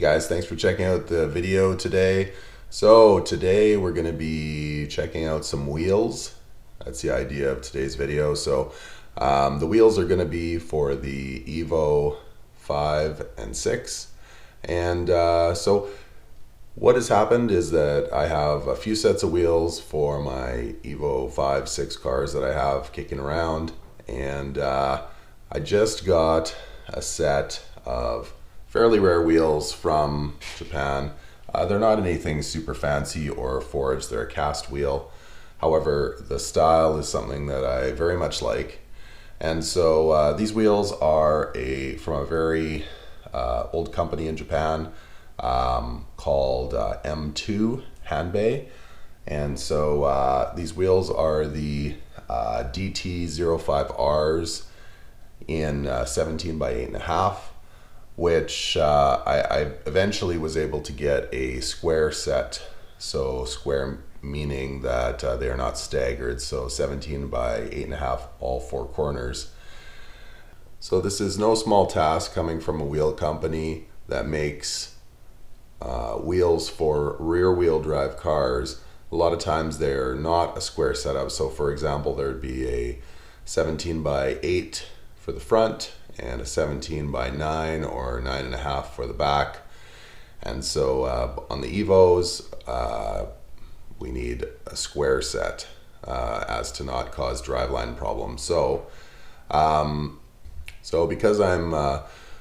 guys, thanks for checking out the video today. So today we're going to be checking out some wheels. That's the idea of today's video. So the wheels are going to be for the Evo 5 and 6. And so what has happened is that I have a few sets of wheels for my Evo 5, 6 cars that I have kicking around. And I just got a set of fairly rare wheels from Japan. They're not anything super fancy or forged, they're a cast wheel. However, the style is something that I very much like. And so these wheels are from a very old company in Japan called M2 Hanbei. And so these wheels are the DT05Rs in 17 by 8.5. which I eventually was able to get a square set. So square meaning that they are not staggered, so 17 by 8.5 all four corners. So this is no small task coming from a wheel company that makes wheels for rear wheel drive cars. A lot of times they're not a square setup. So for example, there'd be a 17 by 8 for the front and a 17 by 9 or 9.5 for the back. And so on the Evos, we need a square set as to not cause driveline problems. So because I'm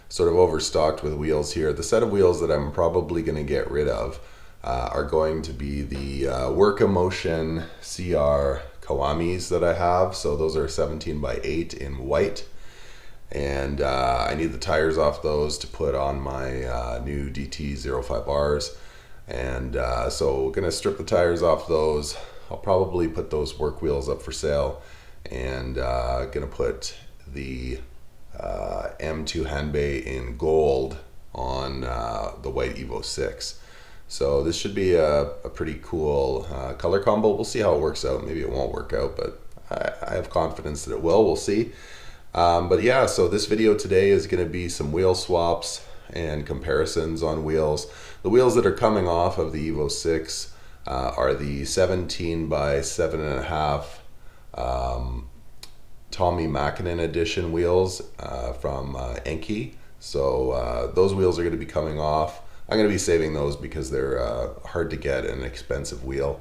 sort of overstocked with wheels here, the set of wheels that I'm probably going to get rid of are going to be the Work-A-Motion CR Kawamis that I have. So those are 17 by 8 in white. And I need the tires off those to put on my new DT05Rs. And so gonna strip the tires off those. I'll probably put those work wheels up for sale, and gonna put the M2 Hanbei in gold on the white Evo 6. So this should be a pretty cool color combo. We'll see how it works out. Maybe it won't work out, but I have confidence that it will. We'll see. But yeah, so this video today is going to be some wheel swaps and comparisons on wheels. The wheels that are coming off of the Evo 6 are the 17 by 7.5 Tommy Mäkinen edition wheels from Enki. So those wheels are going to be coming off. I'm going to be saving those because they're hard to get and an expensive wheel.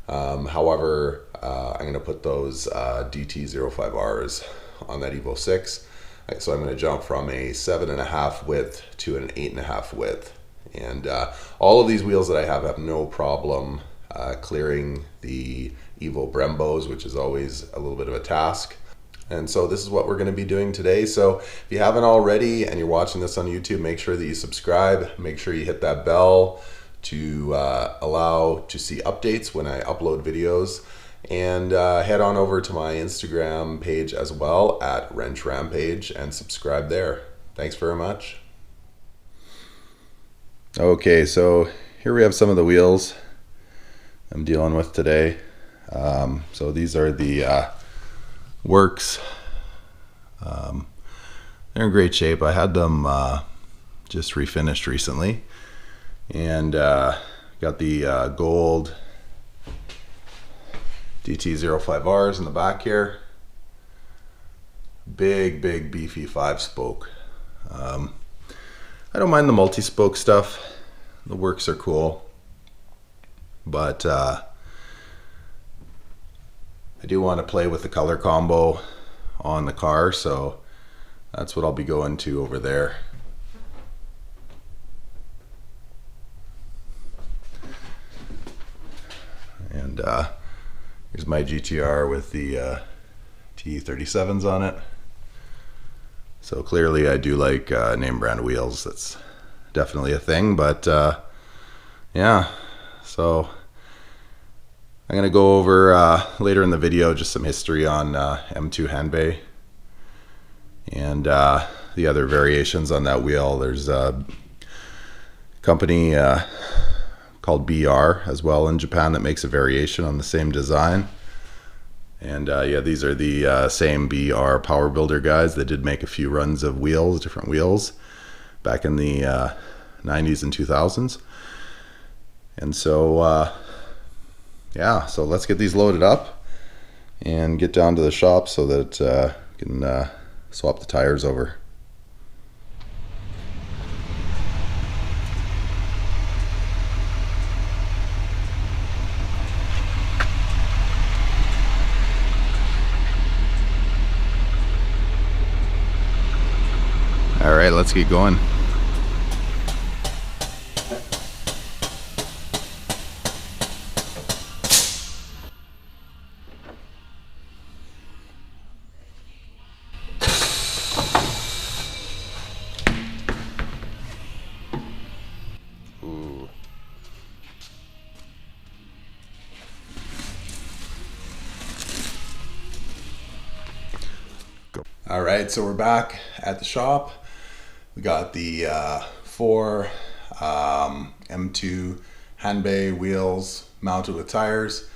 However, I'm going to put those DT05Rs on that Evo 6. So I'm going to jump from a 7.5 width to an 8.5 width. And all of these wheels that I have no problem clearing the Evo Brembos, which is always a little bit of a task. And so this is what we're going to be doing today. So if you haven't already and you're watching this on YouTube, make sure that you subscribe. Make sure you hit that bell to allow to see updates when I upload videos. And head on over to my Instagram page as well at Wrench Rampage and subscribe there. Thanks very much. Okay, so here we have some of the wheels I'm dealing with today. So these are the Works. They're in great shape. I had them just refinished recently, and got the gold DT05Rs in the back here. Big beefy 5-spoke. I don't mind the multi-spoke stuff. The Works are cool, but I do want to play with the color combo on the car, so that's what I'll be going to over there. And here's my GTR with the T37s on it. So clearly I do like name brand wheels. That's definitely a thing, but yeah, so I'm going to go over later in the video just some history on M2 Hanbei and the other variations on that wheel. There's a company called BR as well in Japan that makes a variation on the same design. And yeah, these are the same BR Power Builder guys that did make a few runs of wheels, different wheels, back in the 90s and 2000s. And so, yeah, so let's get these loaded up and get down to the shop so that we can swap the tires over. All right, let's get going. Ooh. All right, so we're back at the shop. We got the 4 M2 handbay wheels mounted with tires.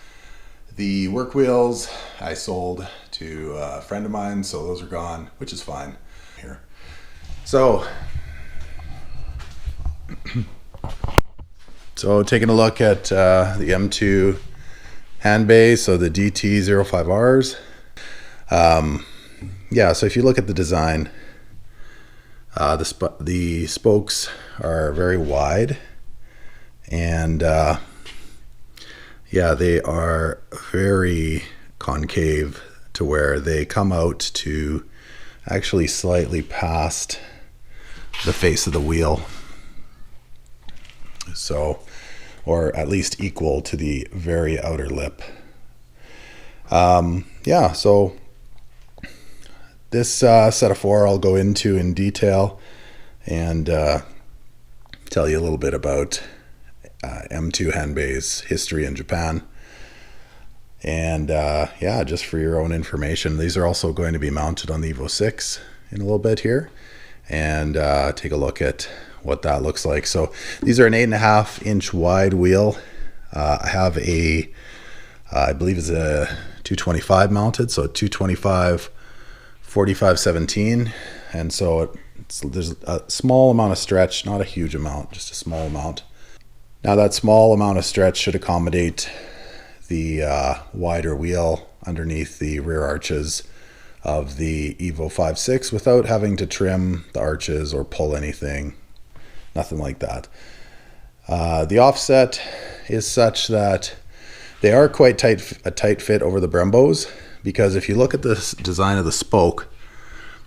The work wheels I sold to a friend of mine, so those are gone, which is fine. Here. So taking a look at the M2 handbay, so the DT05Rs. Yeah, so if you look at the design, the spokes are very wide, and yeah, they are very concave to where they come out to actually slightly past the face of the wheel, so, or at least equal to the very outer lip. Yeah, so this set of 4 I'll go into in detail and tell you a little bit about M2 handbay's history in Japan. And yeah, just for your own information, these are also going to be mounted on the Evo 6 in a little bit here, and take a look at what that looks like. So these are an 8.5 inch wide wheel. I have a, I believe it's a 225 mounted, so 225 45/17, and so there's a small amount of stretch, not a huge amount, just a small amount. Now that small amount of stretch should accommodate the wider wheel underneath the rear arches of the Evo 5.6 without having to trim the arches or pull anything, nothing like that. The offset is such that they are quite a tight fit over the Brembos, because if you look at the design of the spoke,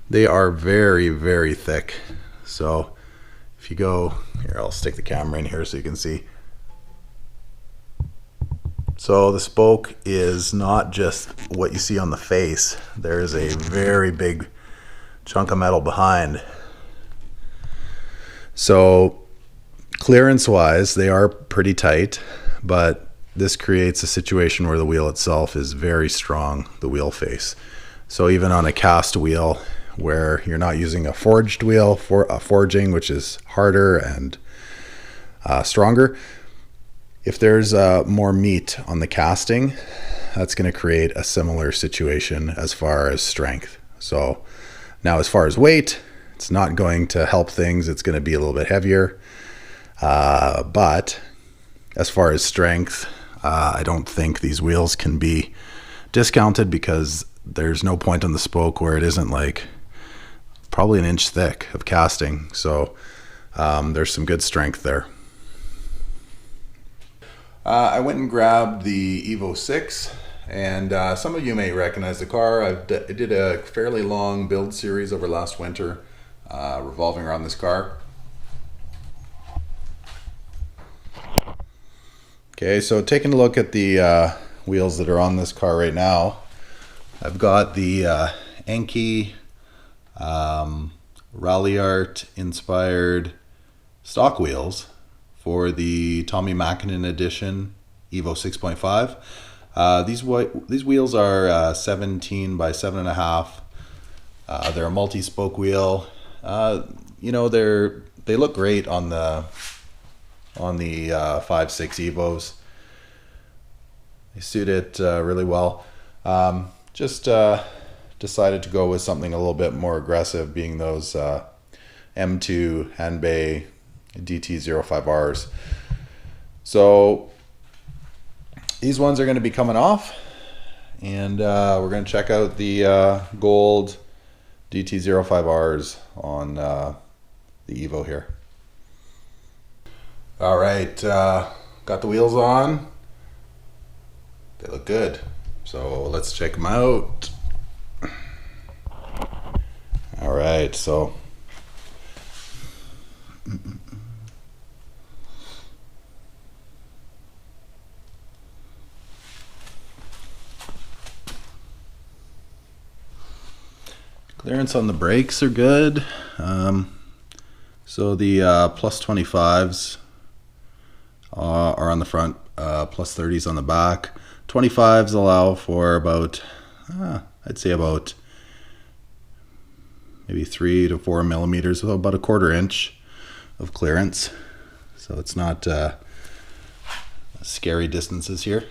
they are very, very thick. So if you go here, I'll stick the camera in here so you can see. So the spoke is not just what you see on the face. There is a very big chunk of metal behind. So clearance wise, they are pretty tight, but this creates a situation where the wheel itself is very strong, the wheel face. So even on a cast wheel where you're not using a forged wheel, for a forging, which is harder and stronger, if there's more meat on the casting, that's going to create a similar situation as far as strength. So now as far as weight, it's not going to help things. It's going to be a little bit heavier. But as far as strength, I don't think these wheels can be discounted, because there's no point on the spoke where it isn't like probably an inch thick of casting. So there's some good strength there. I went and grabbed the Evo 6, and some of you may recognize the car. I did a fairly long build series over last winter revolving around this car. Okay, so taking a look at the wheels that are on this car right now, I've got the Enki Rally Art inspired stock wheels for the Tommy Mäkinen edition Evo 6.5. These wheels are 17 by 7.5. They're a multi-spoke wheel. You know, they look great on the 5.6 Evos. They suit it really well. Just decided to go with something a little bit more aggressive, being those M2 handbay DT05Rs. So these ones are going to be coming off, and we're going to check out the gold DT05Rs on the Evo here. All right, got the wheels on. They look good. So let's check them out. All right, so clearance on the brakes are good. So the plus 25s are on the front, plus 30s on the back. 25s allow for about, I'd say about maybe 3 to 4 millimeters, so about a 1/4 inch of clearance. So it's not scary distances here.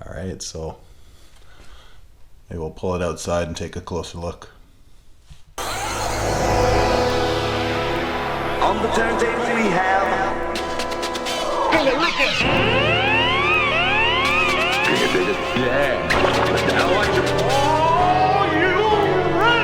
All right, so maybe we'll pull it outside and take a closer look. On the turntable we have yeah. Now I are you ready?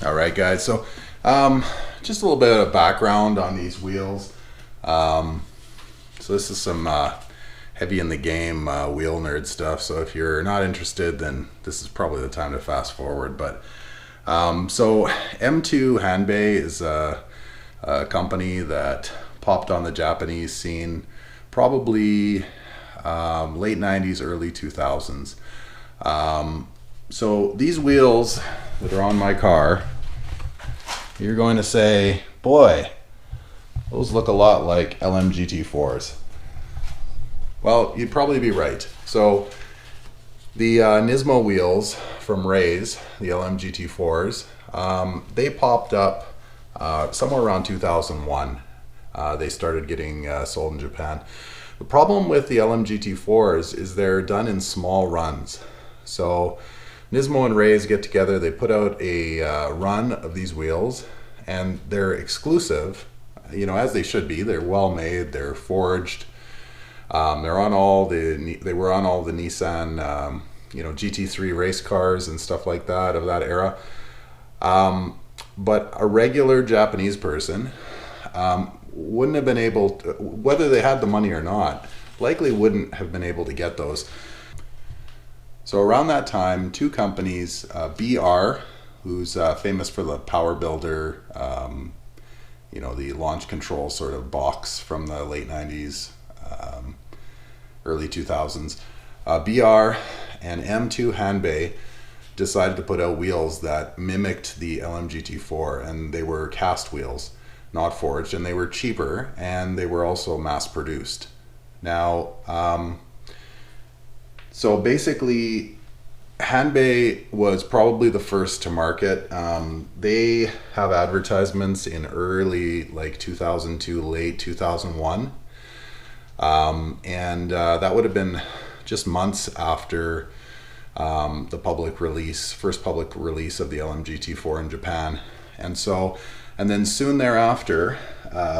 All right, guys, so just a little bit of background on these wheels. So this is some heavy in the game wheel nerd stuff, so if you're not interested, then this is probably the time to fast forward. But so M2 Hanbei is a company that popped on the Japanese scene probably late 90s, early 2000s. So these wheels that are on my car, you're going to say, boy, those look a lot like LMGT4s. Well, you'd probably be right. So the Nismo wheels from Ray's, the LMGT4s, they popped up somewhere around 2001. They started getting sold in Japan. The problem with the LMGT4s is they're done in small runs. So Nismo and Ray's get together, they put out a run of these wheels, and they're exclusive, you know, as they should be. They're well made, they're forged. They're on they were on all the Nissan, you know, GT3 race cars and stuff like that of that era. But a regular Japanese person wouldn't have been able to, whether they had the money or not, likely wouldn't have been able to get those. So around that time, two companies, BR, who's famous for the power builder, you know, the launch control sort of box from the late 90s, early 2000s, BR and M2 Hanbei decided to put out wheels that mimicked the LMGT4, and they were cast wheels, not forged, and they were cheaper, and they were also mass produced. Now, so basically, Hanbei was probably the first to market. They have advertisements in early, like 2002, late 2001. And that would have been just months after the first public release of the LMGT4 in Japan. And then soon thereafter,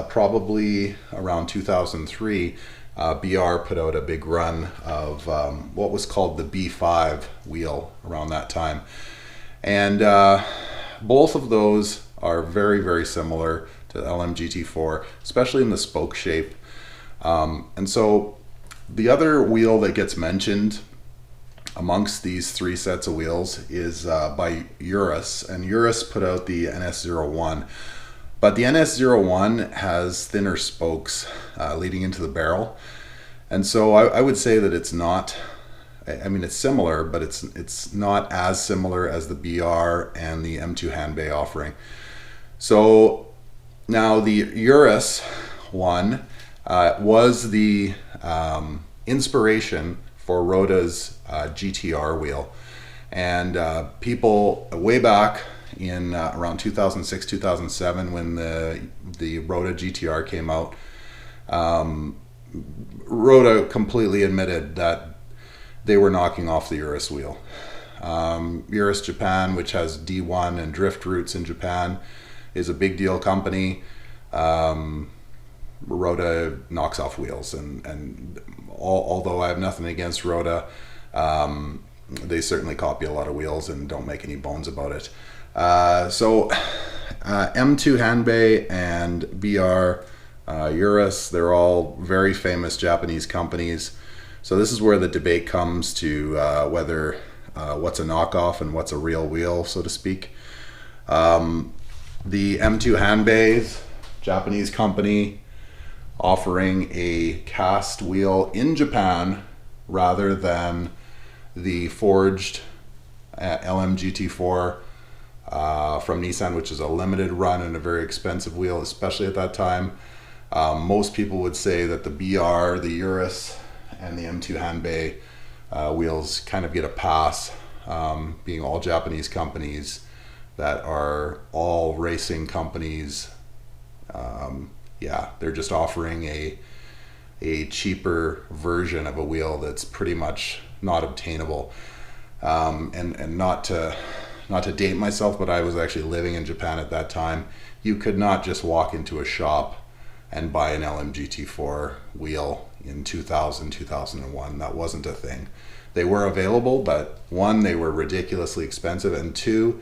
probably around 2003, BR put out a big run of what was called the B5 wheel around that time. And both of those are very, very similar to the LMGT4, especially in the spoke shape. And so the other wheel that gets mentioned amongst these three sets of wheels is by Urus, and Urus put out the NS01. But the NS01 has thinner spokes leading into the barrel. And so I would say that it's not, I mean, it's similar, but it's not as similar as the BR and the M2 Hanbei offering. So now the Urus one was the inspiration for Rota's GTR wheel. And people way back in around 2006, 2007, when the Rota GTR came out, Rota completely admitted that they were knocking off the Urus wheel. Urus Japan, which has D1 and drift roots in Japan, is a big deal company. Rota knocks off wheels, and although I have nothing against Rota, they certainly copy a lot of wheels and don't make any bones about it. So M2 Hanbei and BR Urus, they're all very famous Japanese companies. So this is where the debate comes to whether what's a knockoff and what's a real wheel, so to speak. The M2 Hanbei's Japanese company, offering a cast wheel in Japan rather than the forged LMGT4 from Nissan, which is a limited run and a very expensive wheel, especially at that time. Most people would say that the BR, the Urus, and the M2 Hanbei wheels kind of get a pass, being all Japanese companies that are all racing companies. Yeah, they're just offering a cheaper version of a wheel that's pretty much not obtainable. And not to date myself, but I was actually living in Japan at that time. You could not just walk into a shop and buy an LMGT4 wheel in 2000, 2001. That wasn't a thing. They were available, but one, they were ridiculously expensive, and two,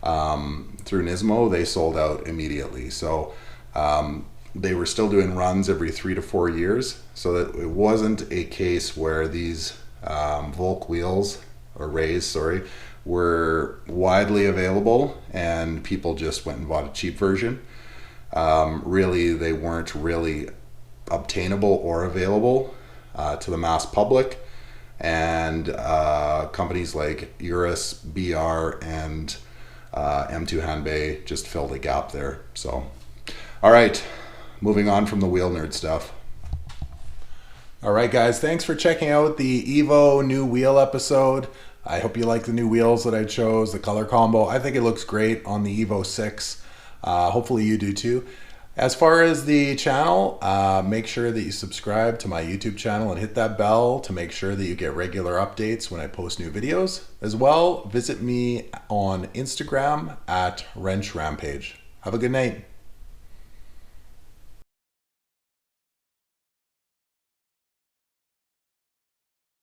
through Nismo, they sold out immediately. So they were still doing runs every 3 to 4 years, so that it wasn't a case where these Volk wheels, or Rays, sorry, were widely available and people just went and bought a cheap version. Really, they weren't really obtainable or available to the mass public, and companies like Urus, BR, and M2 Hanbei just filled a gap there. So, all right, moving on from the wheel nerd stuff. All right, guys, thanks for checking out the Evo new wheel episode. I hope you like the new wheels that I chose, the color combo. I think it looks great on the Evo 6. Hopefully you do too. As far as the channel, make sure that you subscribe to my YouTube channel and hit that bell to make sure that you get regular updates when I post new videos. As well, visit me on Instagram at Wrench Rampage. Have a good night.